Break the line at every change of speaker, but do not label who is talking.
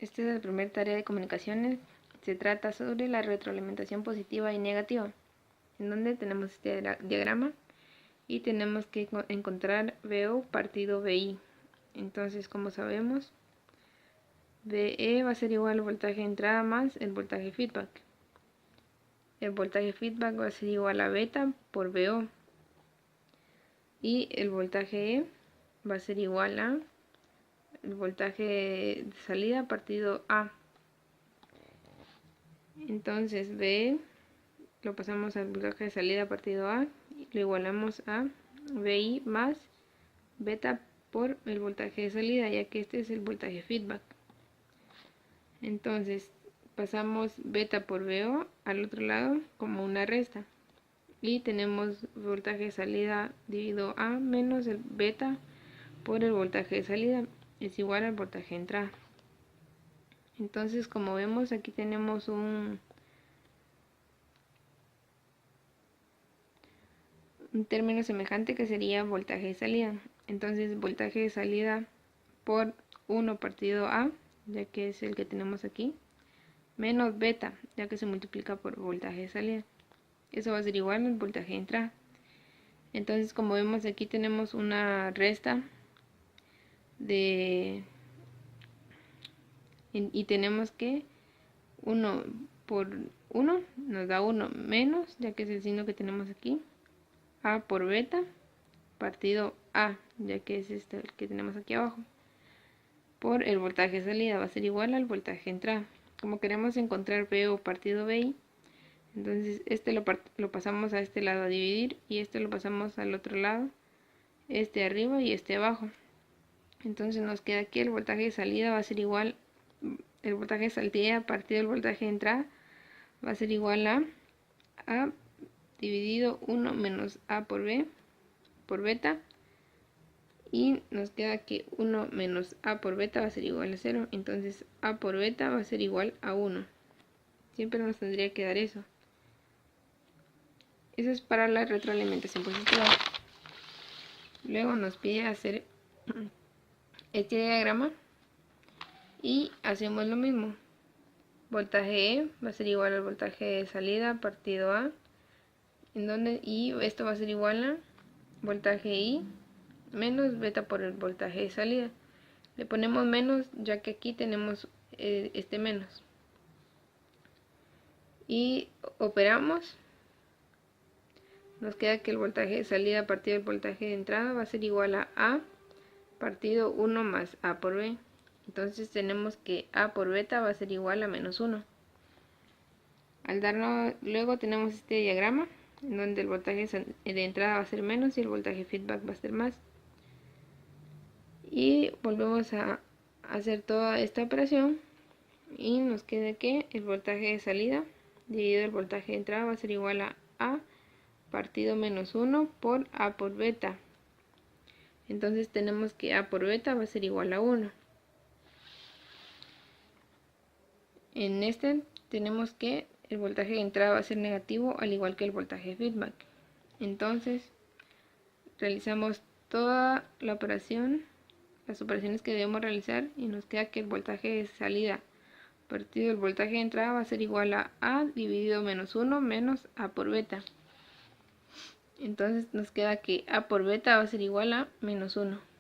Esta es la primera tarea de comunicaciones. Se trata sobre la retroalimentación positiva y negativa, en donde tenemos este diagrama y tenemos que encontrar VO partido VI. Entonces, como sabemos, VE va a ser igual al voltaje de entrada más el voltaje feedback. El voltaje feedback va a ser igual a beta por VO. Y el voltaje E va a ser igual a el voltaje de salida partido A. Entonces VE lo pasamos al voltaje de salida partido A y lo igualamos a VI más beta por el voltaje de salida, ya que este es el voltaje feedback. Entonces pasamos beta por VO al otro lado como una resta y tenemos voltaje de salida dividido A menos el beta por el voltaje de salida es igual al voltaje de entrada. Entonces, como vemos, aquí tenemos un término semejante que sería voltaje de salida. Entonces, voltaje de salida por 1 partido A, ya que es el que tenemos aquí, menos beta, ya que se multiplica por voltaje de salida. Eso va a ser igual al voltaje de entrada. Entonces, como vemos, aquí tenemos una resta y tenemos que 1 por 1 nos da 1 menos, ya que es el signo que tenemos aquí, A por beta partido A, ya que es este el que tenemos aquí abajo, por el voltaje de salida va a ser igual al voltaje de entrada. Como queremos encontrar VO partido VI, entonces este lo pasamos a este lado a dividir y este lo pasamos al otro lado, este arriba y este abajo. Entonces nos queda aquí el voltaje de salida va a ser igual, el voltaje de salida partido del voltaje de entrada va a ser igual a dividido 1 menos A por B por beta, y nos queda que 1 menos A por beta va a ser igual a 0, entonces A por beta va a ser igual a 1. Siempre nos tendría que dar eso. Eso es para la retroalimentación positiva. Luego nos pide hacer este diagrama y hacemos lo mismo. Voltaje E va a ser igual al voltaje de salida partido A, y esto va a ser igual a voltaje I menos beta por el voltaje de salida. Le ponemos menos ya que aquí tenemos este menos. Y operamos. Nos queda que el voltaje de salida partido del voltaje de entrada va a ser igual a A partido 1 más A por B. Entonces tenemos que A por beta va a ser igual a menos 1. Al darnos, luego tenemos este diagrama en donde el voltaje de entrada va a ser menos y el voltaje feedback va a ser más. Y volvemos a hacer toda esta operación y nos queda que el voltaje de salida dividido el voltaje de entrada va a ser igual a A partido menos 1 por A por beta. Entonces tenemos que A por beta va a ser igual a 1. En este tenemos que el voltaje de entrada va a ser negativo al igual que el voltaje de feedback. Entonces realizamos toda la operación, las operaciones que debemos realizar, y nos queda que el voltaje de salida partido del voltaje de entrada va a ser igual a A dividido menos 1 menos A por beta. Entonces nos queda que A por beta va a ser igual a menos 1.